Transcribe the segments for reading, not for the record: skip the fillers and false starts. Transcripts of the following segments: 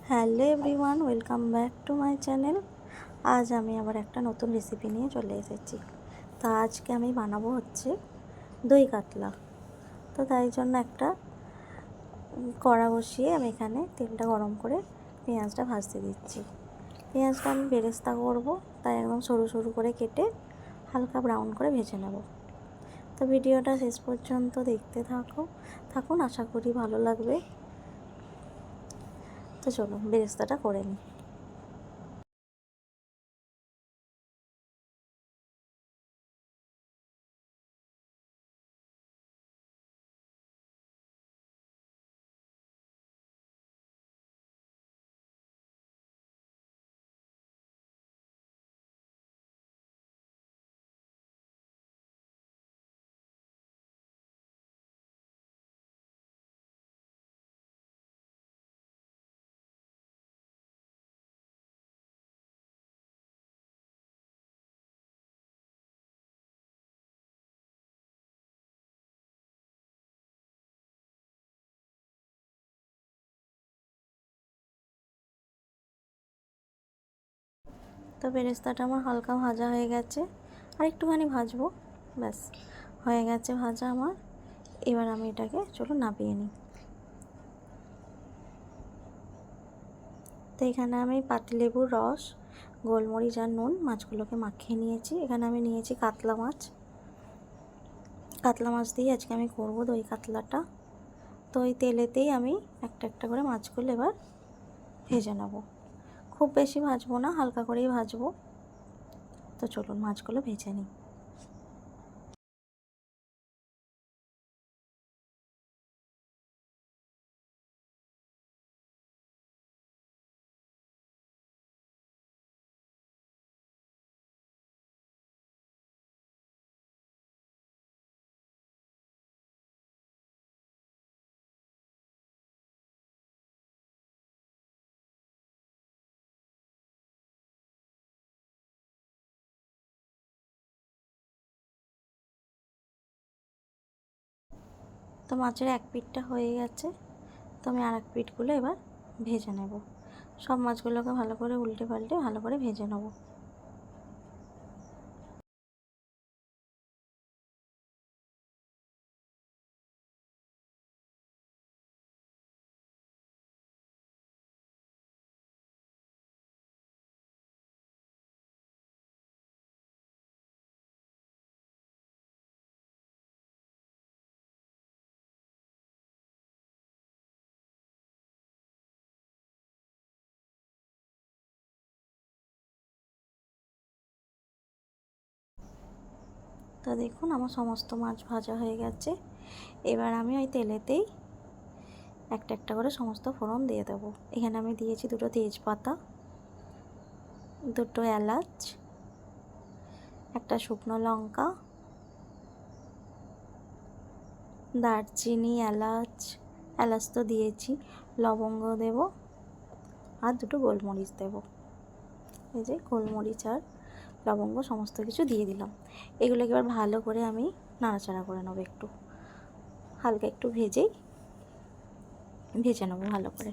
Hello everyone, welcome back to my channel. আজ আমি আবার একটা নতুন রেসিপি নিয়ে চলে এসেছি। তা আজকে আমি বানাবো হচ্ছে দই কাতলা। তো তাই জন্য একটা কড়া বসিয়ে আমি এখানে তেলটা গরম করে পেঁয়াজটা ভাজতে দিচ্ছি। পেঁয়াজটা আমি বেরেস্তা করব, তাই একদম সরু সরু করে কেটে হালকা ব্রাউন করে ভেজে নেব। তো ভিডিওটা শেষ পর্যন্ত দেখতে থাকুন, আশা করি ভালো লাগবে। তো চলো বেরেস্তাটা করে নিই। তো বেরেস্তাটা আমার হালকা ভাজা হয়ে গেছে, আর একটুখানি ভাজবো, ব্যাস হয়ে গেছে ভাজা আমার। এবার আমি এটাকে চলো নামিয়ে নিই। তো এখানে আমি পাতিলেবুর রস, গোলমরিচ আর নুন মাছগুলোকে মাখিয়ে নিয়েছি। এখানে আমি নিয়েছি কাতলা মাছ। কাতলা মাছ দিয়ে আজকে আমি করবো দই কাতলাটা। তো ওই তেলেতেই আমি একটা একটা করে মাছগুলো এবার ভেজে নেব। খুব বেশি ভাজবো না, হালকা করেই ভাজবো। তো চলুন মাছগুলো ভেজে নিই। তো মাছের এক পিঠটা হয়ে গেছে, তো আমি আর এক পিঠগুলো এবার ভেজে নেব। সব মাছগুলোকে ভালো করে উল্টে পাল্টে ভালো করে ভেজে নেব। তো দেখুন আমার সমস্ত মাছ ভাজা হয়ে গেছে। এবার আমি ওই তেলেতেই একটা একটা করে সমস্ত ফোড়ন দিয়ে দেবো। এখানে আমি দিয়েছি দুটো তেজপাতা, দুটো এলাচ, একটা শুকনো লঙ্কা, দারচিনি, এলাচ তো দিয়েছি, লবঙ্গ দেব, আর দুটো গোলমরিচ দেব। এই যে গোলমরিচ আর লবঙ্গ সমস্ত কিছু দিয়ে দিলাম। এগুলোকে এবার ভালো করে আমি নাড়াচাড়া করে নেবো, একটু হালকা একটু ভেজে নেবো ভালো করে।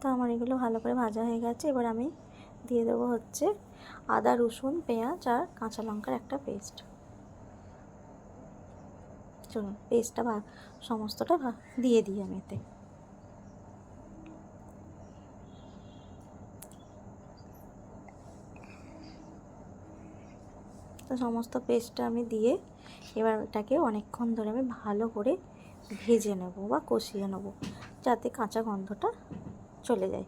তো আমার এগুলো ভালো করে ভাজা হয়ে গেছে। এবার আমি দিয়ে দেবো হচ্ছে আদা, রসুন, পেঁয়াজ আর কাঁচা লঙ্কার একটা পেস্ট। চলুন পেস্টটা সমস্তটা দিয়ে দিই আমি এতে। তো সমস্ত পেস্টটা আমি দিয়ে এবার এটাকে অনেকক্ষণ ধরে আমি ভালো করে ভেজে নেব বা কষিয়ে নেব, যাতে কাঁচা গন্ধটা চলে যায়।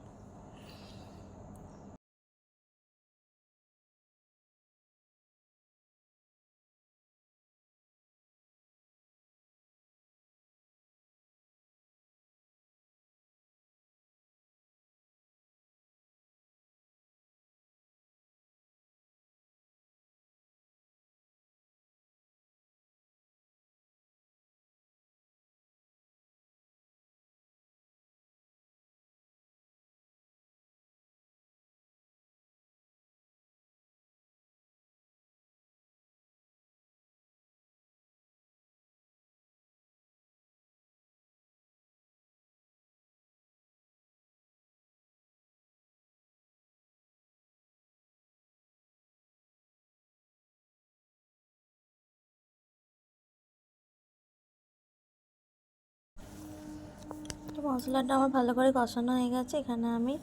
মশলাটা আমার ভালো করে কষানো হয়ে গেছে। এখানে আমি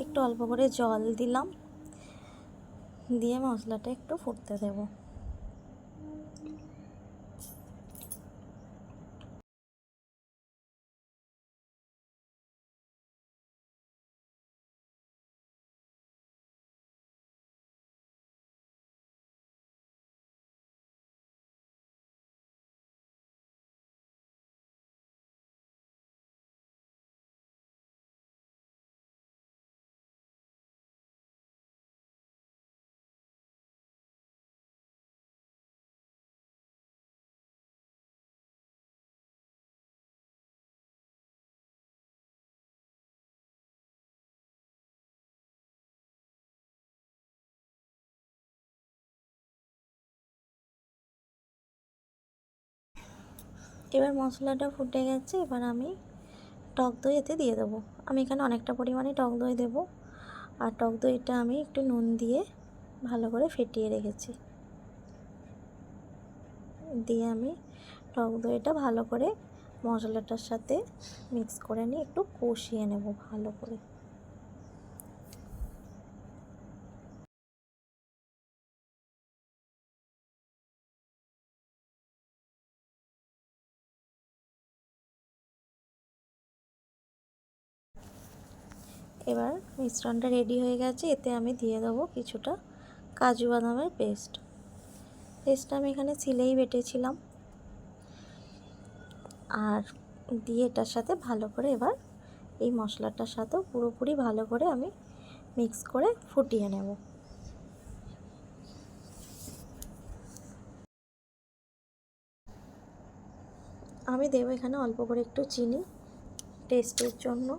একটু অল্প করে জল দিলাম, দিয়ে মশলাটা একটু ফুটতে দেব। এবার মশলাটা ফুটে গেছে, এবার আমি টক দই এতে দিয়ে দেবো। আমি এখানে অনেকটা পরিমাণে টক দই দেবো, আর টক দইটা আমি একটু নুন দিয়ে ভালো করে ফেটিয়ে রেখেছি। দিয়ে আমি টক দইটা ভালো করে মশলাটার সাথে মিক্স করে নিয়ে একটু কষিয়ে নেব ভালো করে। এবার মিশ্রণটা রেডি হয়ে গেছে, এতে আমি দিয়ে দেবো কিছুটা কাজু বাদামের পেস্টটা আমি এখানে সিলেই বেটেছিলাম। আর দিয়ে এটার সাথে ভালো করে এবার এই মশলাটার সাথেও পুরোপুরি ভালো করে আমি মিক্স করে ফুটিয়ে নেব। আমি দেবো এখানে অল্প করে একটু চিনি, টেস্টের জন্য,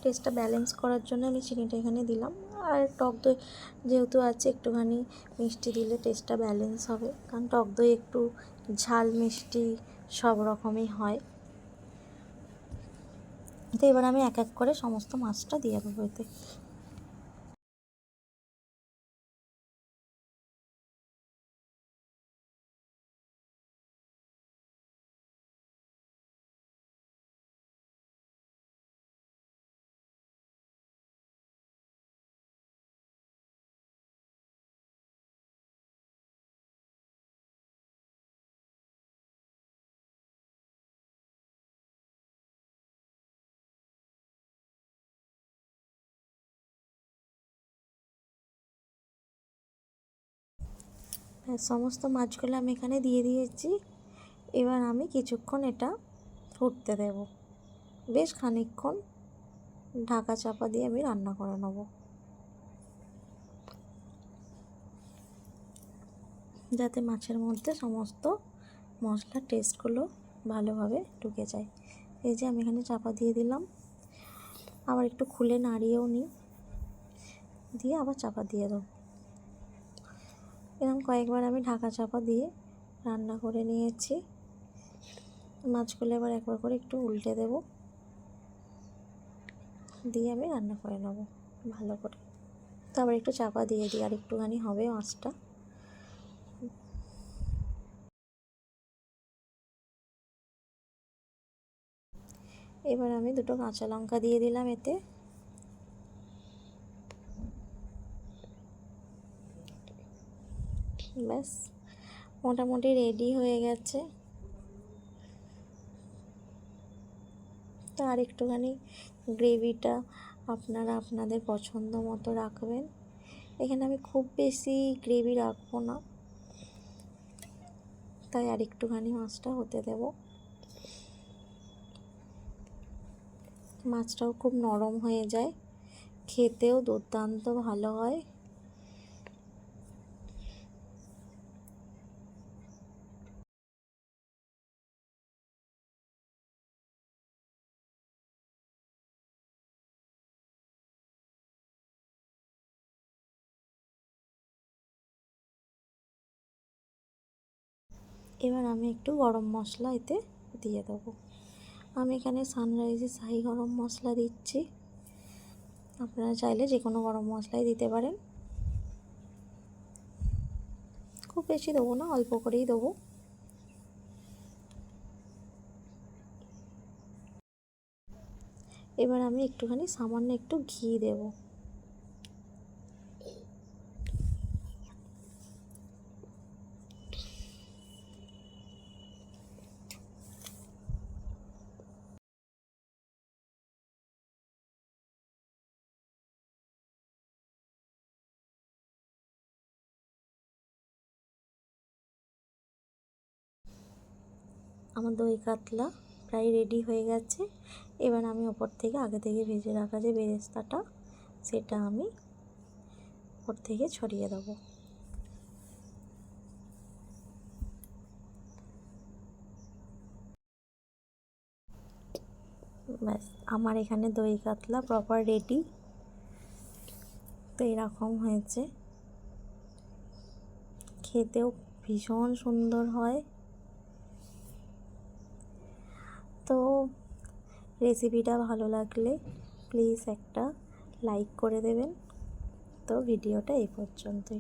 টেস্টটা ব্যালেন্স করার জন্য আমি চিনিটা এখানে দিলাম। আর টক দই যেহেতু আছে, একটুখানি মিষ্টি দিলে টেস্টটা ব্যালেন্স হবে, কারণ টক দই একটু ঝাল মিষ্টি সব রকমই হয়। তো এবার আমি এক এক করে সমস্ত মাছটা দিয়ে দেবো এতে। সমস্ত মাছগুলো আমি এখানে দিয়ে দিয়েছি। এবার আমি কিছুক্ষণ এটা ফুটতে দেব, বেশ খানিকক্ষণ ঢাকা চাপা দিয়ে আমি রান্না করে নেব, যাতে মাছের মধ্যে সমস্ত মশলার টেস্টগুলো ভালোভাবে ঢুকে যায়। এই যে আমি এখানে চাপা দিয়ে দিলাম, আবার একটু খুলে নাড়িয়েও নিই, দিয়ে আবার চাপা দিয়ে দেবো। এরকম কয়েকবার আমি ঢাকা চাপা দিয়ে রান্না করে নিয়েছি। মাছগুলো এবার একবার করে একটু উল্টে দেব, দিয়ে আমি রান্না করে নেব ভালো করে। তারপর একটু চাপা দিয়ে দিই, আর একটুখানি হবে মাছটা। এবার আমি দুটো কাঁচা লঙ্কা দিয়ে দিলাম এতে। ব্যাস মোটামুটি রেডি হয়ে গেছে। তো আর একটুখানি গ্রেভিটা আপনারা আপনাদের পছন্দ মতো রাখবেন। এখানে আমি খুব বেশি গ্রেভি রাখবো না, তাই আর একটুখানি মাছটা হতে দেব। মাছটাও খুব নরম হয়ে যায়, খেতেও দুর্দান্ত ভালো হয়। এবার আমি একটু গরম মশলা এতে দিয়ে দেবো। আমি এখানে সানরাইজের শাহি গরম মশলা দিচ্ছি, আপনারা চাইলে যে কোনো গরম মশলাই দিতে পারেন। খুব বেশি দেবো না, অল্প করেই দেবো। এবার আমি একটুখানি সামান্য একটু ঘি দেব। আমার দই কাতলা প্রায় রেডি হয়ে গেছে। এবার আমি ওপর থেকে আগে থেকে ভেজে রাখা যে বেরেস্তাটা, সেটা আমি ওপর থেকে ছড়িয়ে দেবো। ব্যাস, আমার এখানে দই কাতলা প্রপার রেডি। তো এরকম হয়েছে, খেতেও ভীষণ সুন্দর হয়। তো রেসিপিটা ভালো লাগলে প্লিজ একটা লাইক করে দেবেন। তো ভিডিওটা এই পর্যন্তই।